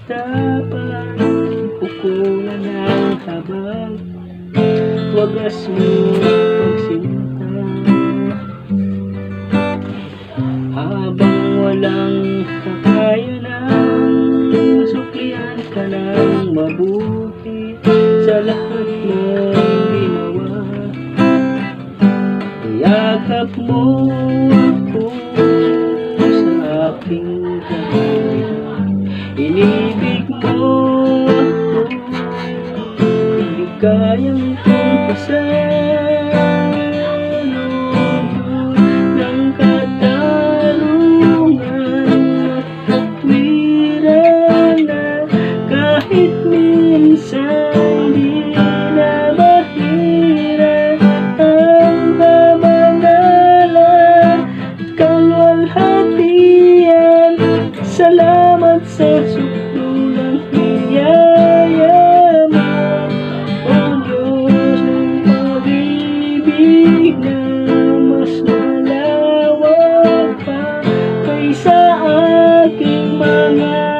dapat pukulan ng habag. Wagas mo pagsinta habang walang kakayanan. Suklian ka ng mabuti sa lahat mong ginawa. Yakap mo ako sa aking kahilingan. Inibig mo ako, hindi kayang pagpasan ng katarungan at katwiran na kahit minsan di na mahirap ang pamamahala. Kalwalhatian, salamat sa sukdulang biyaya mo, O Diyos ng pag-ibig na mas malawak pa kaysa aking mga